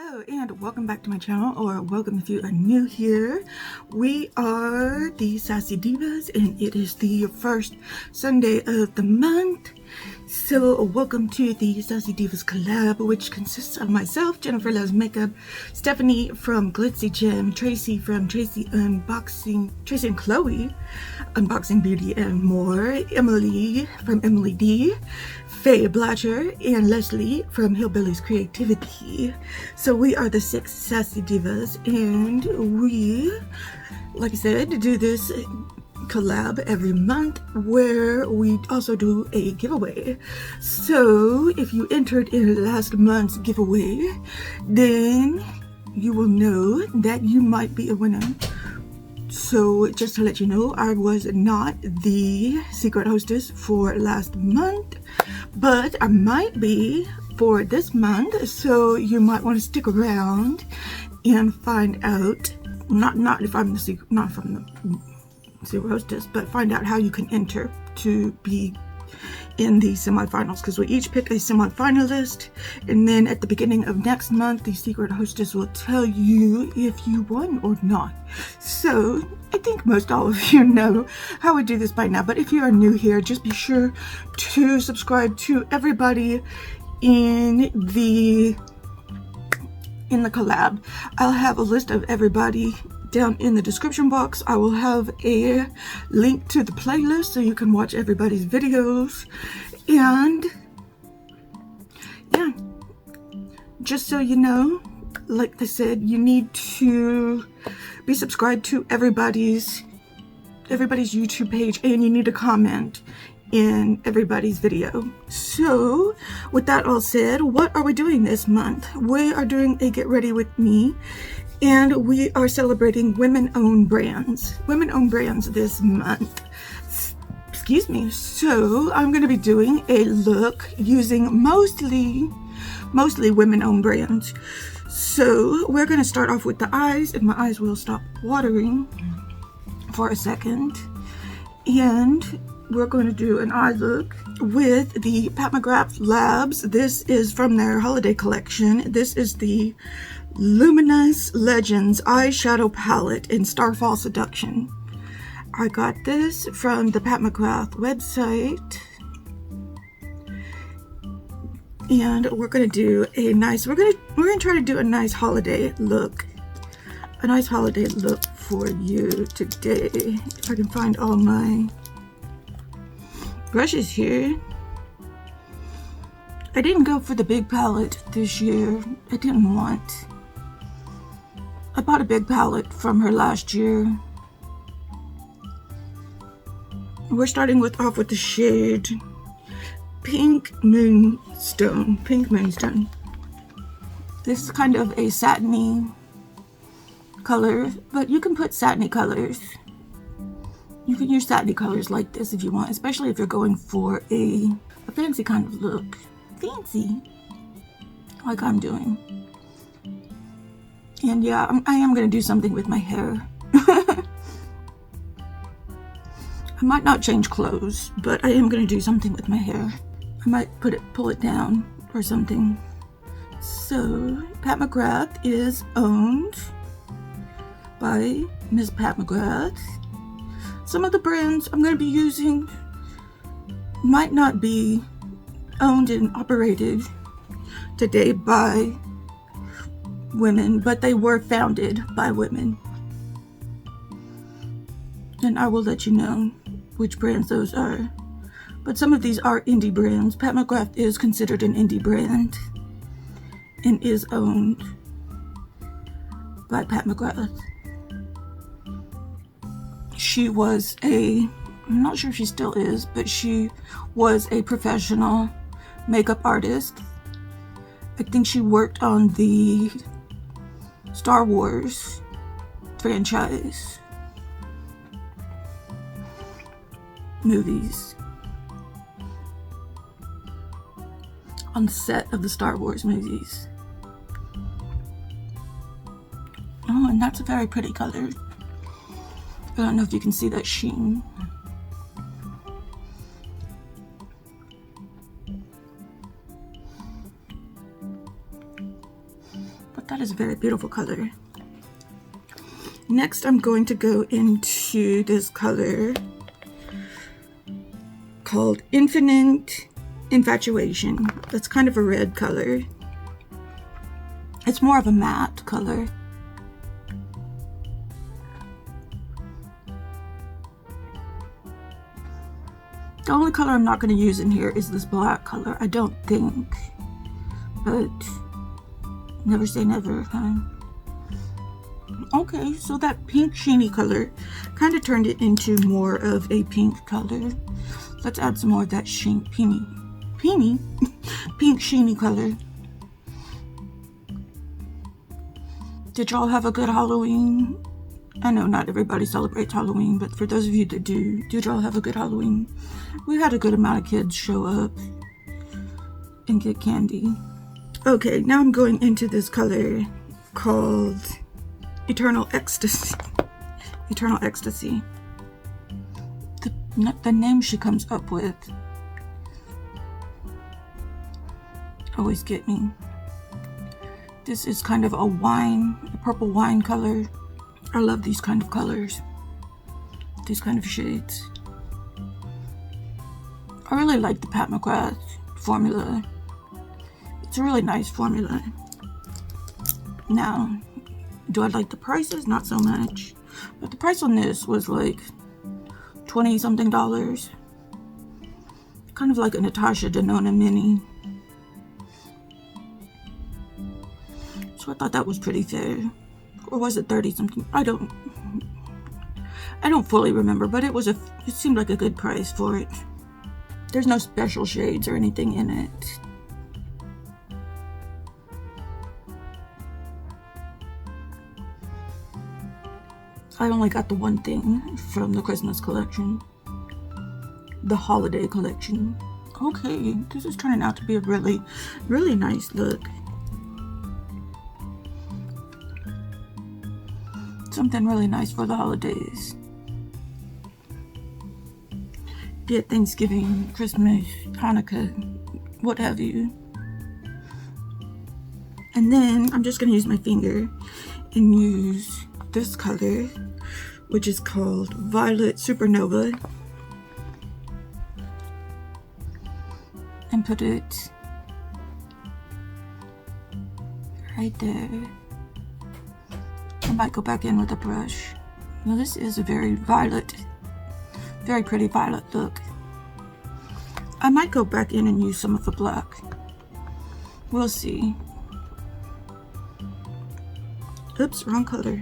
Hello and welcome back to my channel, or welcome if you are new here. We are the Sassy Divas and it is the first Sunday of the month. So welcome to the Sassy Divas Collab, which consists of myself, Jennifer Loves Makeup, Stephanie from Glitzy Gem, Tracy from Tracy and Chloe Unboxing Beauty and More, Emily from Emily D, Faye Blatcher, and Leslie from Hillbillies Creativity. So we are the 6 Sassy Divas, and we, like I said, do this collab every month where we also do a giveaway. So if you entered in last month's giveaway, then you will know that you might be a winner. So just to let you know, I was not the secret hostess for last month, but I might be for this month. So you might want to stick around and find out, not if I'm the secret, not from the secret hostess, but find out how you can enter to be in the semifinals, because we each pick a semi-finalist, and then at the beginning of next month the secret hostess will tell you if you won or not. So I think most all of you know how we do this by now, but if you are new here, just be sure to subscribe to everybody in the collab. I'll have a list of everybody down in the description box. I will have a link to the playlist so you can watch everybody's videos. And yeah, just so you know, like I said, you need to be subscribed to everybody's YouTube page, and you need to comment in everybody's video. So with that all said, what are we doing this month? We are doing a Get Ready With Me, and we are celebrating women-owned brands this month. Excuse me. So I'm going to be doing a look using mostly women-owned brands. So we're going to start off with the eyes, and my eyes will stop watering for a second, and we're going to do an eye look with the Pat McGrath Labs. This is from their holiday collection. This is the Luminous Legends eyeshadow palette in Starfall Seduction. I got this from the Pat McGrath website, and we're gonna do a nice. We're gonna try to do a nice holiday look, for you today. If I can find all my brushes here. I didn't go for the big palette this year. I didn't want. I bought a big palette from her last year. We're starting off with the shade Pink Moonstone. This is kind of a satiny color, but you can put satiny colors. You can use satiny colors like this if you want, especially if you're going for a fancy kind of look. Fancy, like I'm doing. And yeah, I am going to do something with my hair. I might not change clothes, but I am going to do something with my hair. I might pull it down or something. So, Pat McGrath is owned by Ms. Pat McGrath. Some of the brands I'm going to be using might not be owned and operated today by women, but they were founded by women. And I will let you know which brands those are. But some of these are indie brands. Pat McGrath is considered an indie brand and is owned by Pat McGrath. She was I'm not sure if she still is, but she was a professional makeup artist. I think she worked on the Star Wars franchise movies, on the set of the Star Wars movies. Oh, and that's a very pretty color. I don't know if you can see that sheen. But that is a very beautiful color. Next, I'm going to go into this color called Infinite Infatuation. That's kind of a red color. It's more of a matte color. The only color I'm not going to use in here is this black color, I don't think. But never say never, huh? Okay, so that pink sheeny color kind of turned it into more of a pink color. Let's add some more of that pink sheeny color. Did y'all have a good Halloween? I know not everybody celebrates Halloween, but for those of you that do, did y'all have a good Halloween? We had a good amount of kids show up and get candy. Okay, now I'm going into this color called Eternal Ecstasy. Eternal Ecstasy. The name she comes up with always get me. This is kind of a purple wine color. I love these kind of colors. These kind of shades. I really like the Pat McGrath formula. It's a really nice formula. Now, do I like the prices? Not so much. But the price on this was like $20-something. Kind of like a Natasha Denona mini. So I thought that was pretty fair. Or was it 30-something? I don't fully remember, but it seemed like a good price for it. There's no special shades or anything in it. I only got the one thing from the Christmas collection. The holiday collection. Okay, this is turning out to be a really, really nice look. Something really nice for the holidays. Be it Thanksgiving, Christmas, Hanukkah, what have you. And then I'm just going to use my finger and use this color, which is called Violet Supernova, and put it right there. I might go back in with a brush. Now this is a very pretty violet look. I might go back in and use some of the black. We'll see. Oops, wrong color.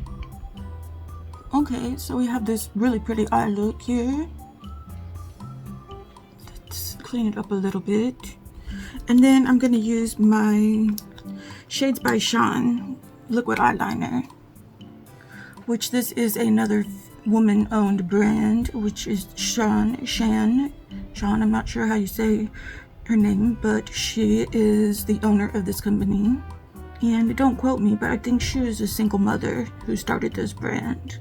Okay, so we have this really pretty eye look here. Let's clean it up a little bit. And then I'm going to use my Shades by Sean liquid eyeliner, which this is another woman-owned brand, which is Sean, I'm not sure how you say her name, but she is the owner of this company. And don't quote me, but I think she was a single mother who started this brand.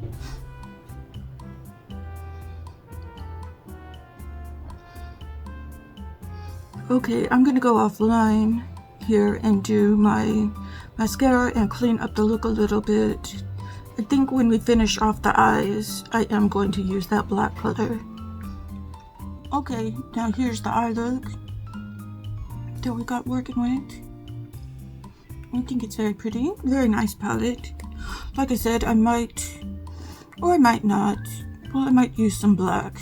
Okay, I'm gonna go offline here and do my mascara and clean up the look a little bit. I think when we finish off the eyes, I am going to use that black color. Okay, now here's the eye look that we got working with. I think it's very pretty, very nice palette. Like I said, I might, or I might not, well, I might use some black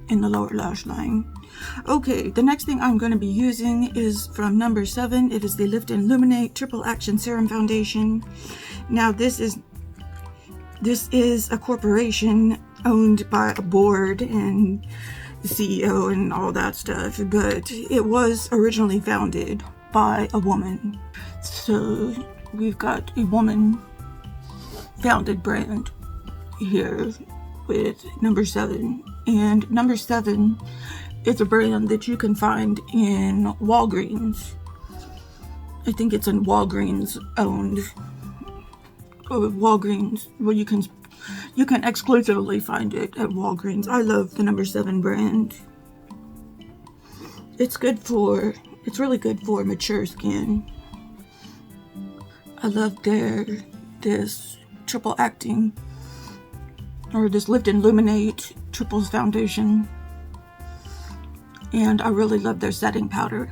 in the lower lash line. Okay, the next thing I'm going to be using is from number 7. It is the Lift and Illuminate Triple Action Serum Foundation. Now this is a corporation owned by a board and the CEO and all that stuff, but it was originally founded by a woman. So we've got a woman founded brand here with number 7. And number 7 is a brand that you can find in Walgreens. I think it's in Walgreens owned. Walgreens, well, you can exclusively find it at Walgreens. I love the number 7 brand. It's really good for mature skin. I love this triple acting, or this Lift and Illuminate Triples foundation. And I really love their setting powder,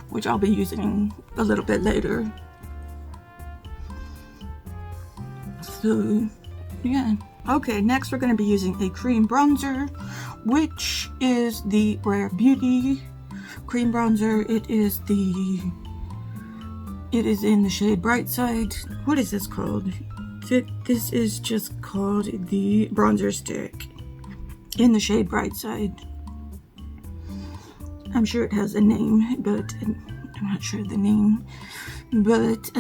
which I'll be using a little bit later. So, yeah. Okay, next we're going to be using a cream bronzer, which is the Rare Beauty cream bronzer. It is in the shade Bright Side. What is this called? This is just called the bronzer stick in the shade Bright Side. I'm sure it has a name, but I'm not sure the name. But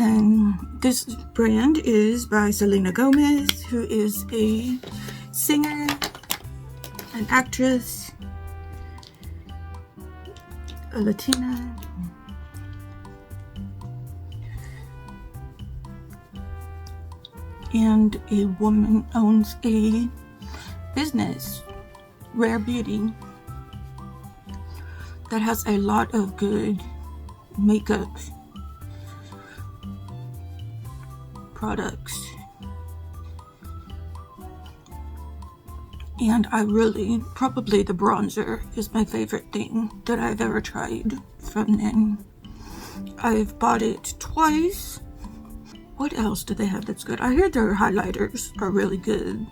this brand is by Selena Gomez, who is a singer, an actress, a Latina. And a woman owns a business, Rare Beauty, that has a lot of good makeup products. And probably the bronzer is my favorite thing that I've ever tried from them. I've bought it twice. What else do they have that's good? I heard their highlighters are really good.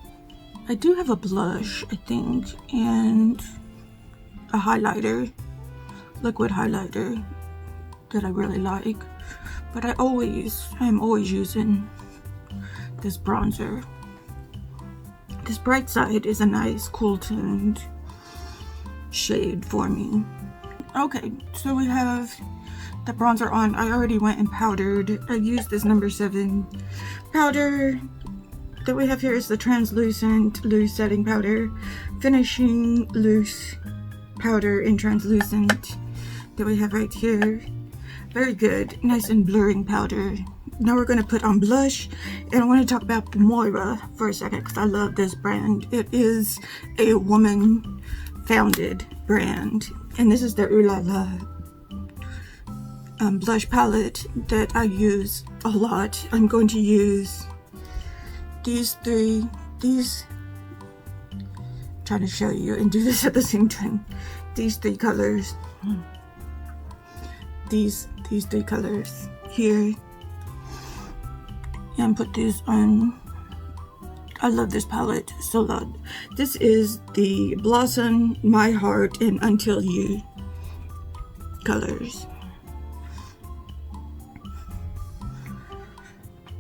I do have a blush, I think, and a highlighter, liquid highlighter, that I really like. But I'm always using this bronzer. This Bright Side is a nice cool toned shade for me. Okay, so we have the bronzer on. I already went and powdered. I used this number 7 powder that we have here. Is the translucent loose setting powder, finishing loose powder in translucent that we have right here. Very good, nice and blurring powder. Now we're going to put on blush, and I want to talk about Moira for a second because I love this brand. It is a woman founded brand, and this is their Ooh La La blush palette that I use a lot. I'm going to use these three. I'm trying to show you and do this at the same time. These 3 colors. These 3 colors here, and put this on. I love this palette so much. This is the Blossom, My Heart, and Until You colors.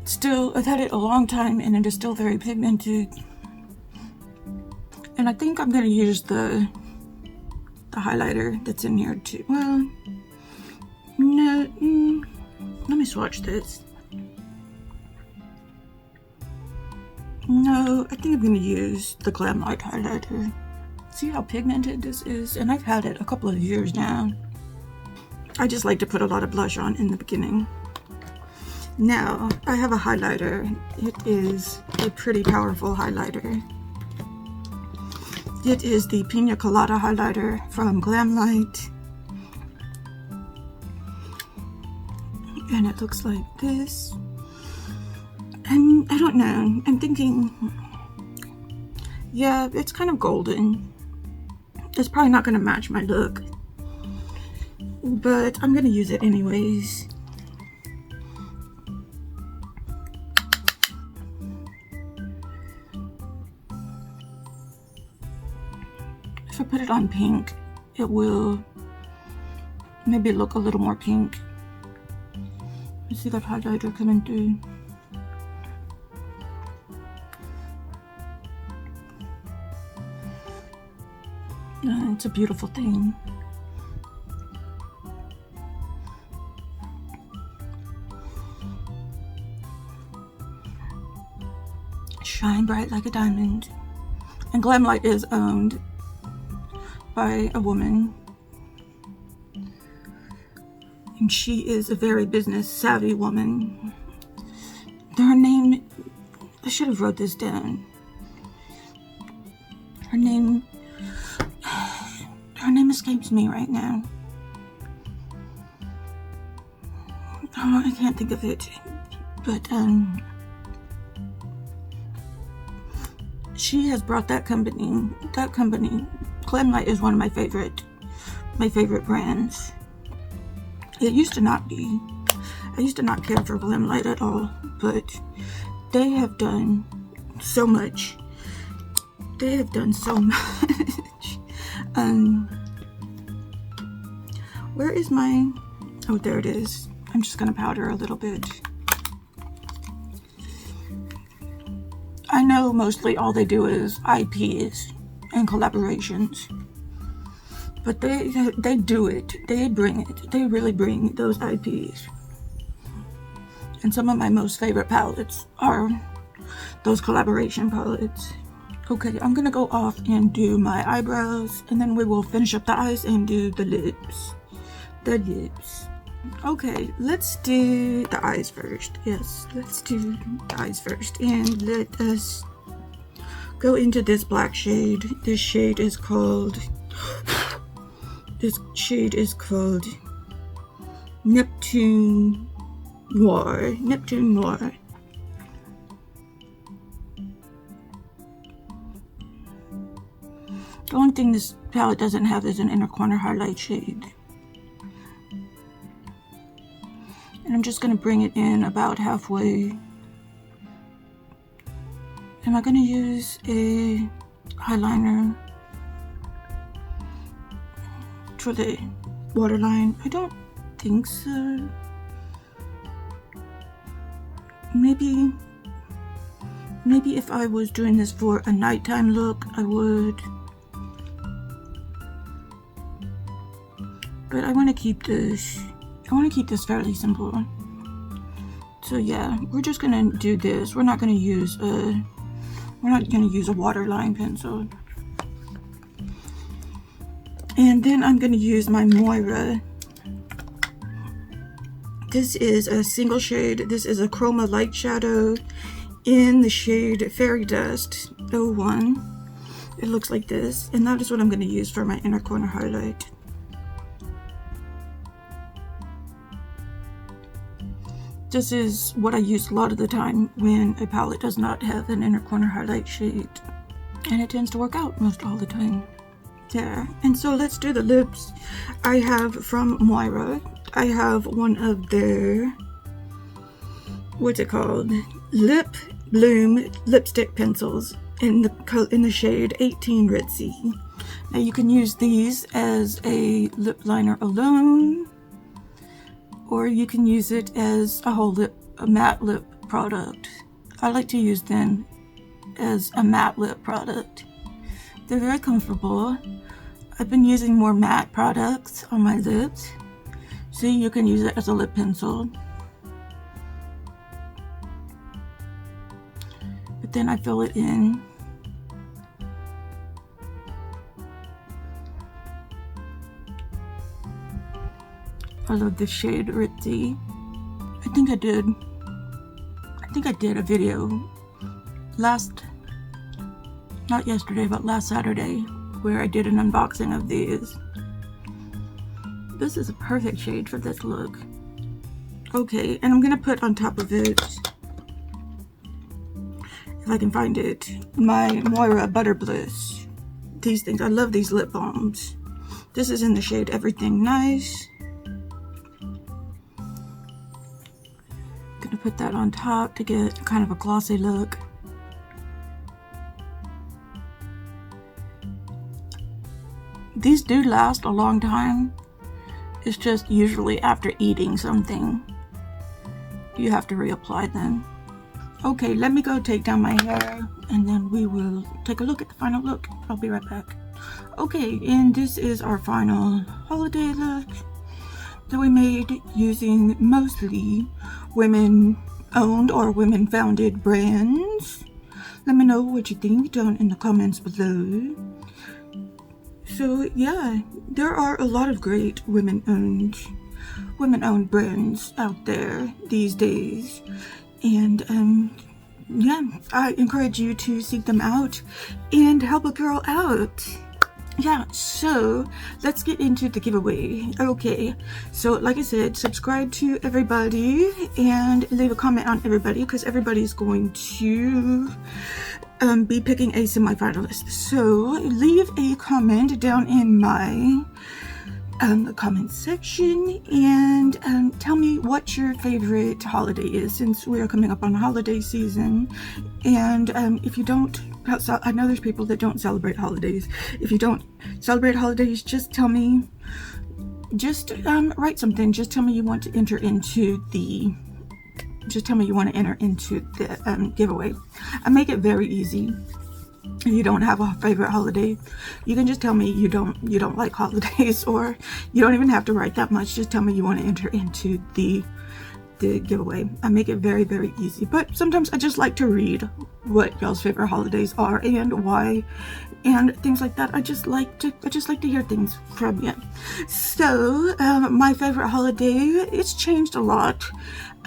Still, I've had it a long time and it is still very pigmented. And I think I'm going to use the highlighter that's in here too. Well, no, let me swatch this. No, I think I'm going to use the Glam Light highlighter. See how pigmented this is? And I've had it a couple of years now. I just like to put a lot of blush on in the beginning. Now, I have a highlighter. It is a pretty powerful highlighter. It is the Pina Colada highlighter from Glam Light. And it looks like this. And I don't know, I'm thinking, yeah, it's kind of golden. It's probably not going to match my look, but I'm going to use it anyways. If I put it on pink, it will maybe look a little more pink. You see that highlighter coming through? It's a beautiful thing. Shine bright like a diamond. And Glam Light is owned by a woman, and she is a very business savvy woman. Her name, I should have wrote this down. Her name escapes me right now. Oh, I can't think of it, but she has brought that company. Glamlight is one of my favorite brands. It used to not be. I used to not care for Glamlight at all, but they have done so much. They have done so much. Where is my... Oh, there it is. I'm just gonna powder a little bit. I know mostly all they do is IPs and collaborations, but they do it. They bring it. They really bring those IPs. And some of my most favorite palettes are those collaboration palettes. Okay, I'm gonna go off and do my eyebrows, and then we will finish up the eyes and do the lips. Okay, let's do the eyes first. Yes, let's do the eyes first. And let us go into this black shade. This shade is called Neptune Noir. Neptune Noir. The only thing this palette doesn't have is an inner corner highlight shade. And I'm just going to bring it in about halfway. Am I going to use a eyeliner for the waterline? I don't think so. Maybe if I was doing this for a nighttime look, I would. But I want to keep this. I want to keep this fairly simple. So yeah, we're just gonna do this. We're not gonna use a waterline pencil. And then I'm gonna use my Moira. This is a single shade. This is a Chroma Light Shadow in the shade Fairy Dust 01. It looks like this, and that is what I'm gonna use for my inner corner highlight. This is what I use a lot of the time when a palette does not have an inner corner highlight shade. And it tends to work out most all the time. There. And so let's do the lips. I have from Moira, I have one of their, what's it called? Lip Bloom lipstick pencils in the shade 18 Ritzy. Now you can use these as a lip liner alone, or you can use it as a matte lip product. I like to use them as a matte lip product. They're very comfortable. I've been using more matte products on my lips. See, you can use it as a lip pencil. But then I fill it in. I love this shade Ritzy. I think I did a video not yesterday, but last Saturday, where I did an unboxing of these. This is a perfect shade for this look. Okay, and I'm gonna put on top of it, if I can find it, my Moira Butter Bliss. These things, I love these lip balms. This is in the shade Everything Nice. Gonna put that on top to get kind of a glossy look. These do last a long time. It's just usually after eating something, you have to reapply them. Okay, let me go take down my hair and then we will take a look at the final look. I'll be right back. Okay, and this is our final holiday look that we made using mostly women-owned or women-founded brands. Let me know what you think down in the comments below. So yeah, there are a lot of great women-owned brands out there these days, and yeah, I encourage you to seek them out and help a girl out. yeah, so let's get into the giveaway. Okay, so like I said, subscribe to everybody and leave a comment on everybody, because everybody's going to be picking a semi-finalist. So leave a comment down in my comment section and tell me what your favorite holiday is, since we are coming up on holiday season. And if you don't, I know there's people that don't celebrate holidays. If you don't celebrate holidays, just tell me, just write something. Just tell me you want to enter into the giveaway. I make it very easy. If you don't have a favorite holiday, you can just tell me you don't like holidays, or you don't even have to write that much. Just tell me you want to enter into the giveaway. I make it very, very easy. But sometimes I just like to read what y'all's favorite holidays are and why, and things like that. I just like to hear things from you. So my favorite holiday, it's changed a lot.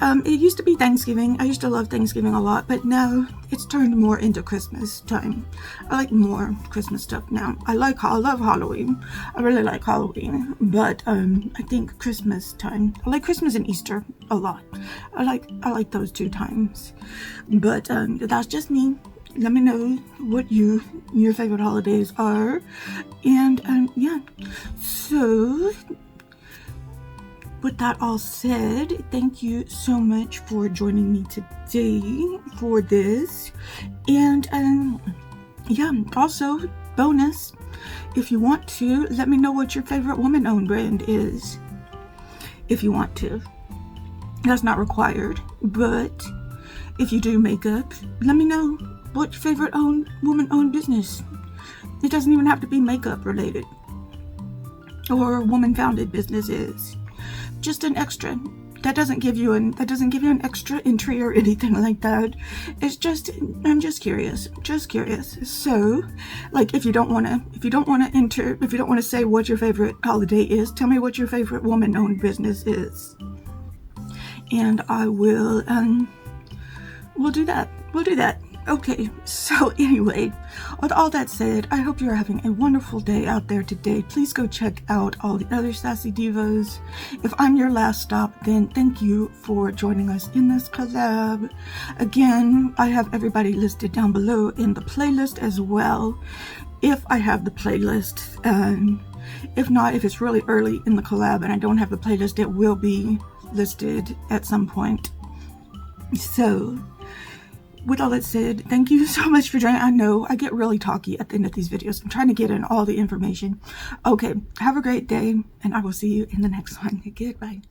It used to be Thanksgiving. I used to love Thanksgiving a lot, but now it's turned more into Christmas time. I like more Christmas stuff now. I love Halloween. I really like Halloween, but I think Christmas time. I like Christmas and Easter a lot. I like those two times. But that's just me. Let me know what your favorite holidays are, and yeah. So with that all said, thank you so much for joining me today for this. And yeah, also bonus, if you want to, let me know what your favorite woman-owned brand is. If you want to. That's not required, but if you do makeup, let me know what your favorite woman-owned business. It doesn't even have to be makeup related or woman-founded business is. Just an extra. That doesn't give you an extra entry or anything like that. It's just, I'm just curious. So, like, if you don't want to say what your favorite holiday is, tell me what your favorite woman-owned business is, and I will we'll do that. Okay, so anyway, with all that said, I hope you're having a wonderful day out there today. Please go check out all the other Sassy Divas. If I'm your last stop, then thank you for joining us in this collab. Again, I have everybody listed down below in the playlist as well, if I have the playlist. If not, if it's really early in the collab and I don't have the playlist, it will be listed at some point. So, with all that said, thank you so much for joining. I know I get really talky at the end of these videos. I'm trying to get in all the information. Okay, have a great day, and I will see you in the next one. Goodbye.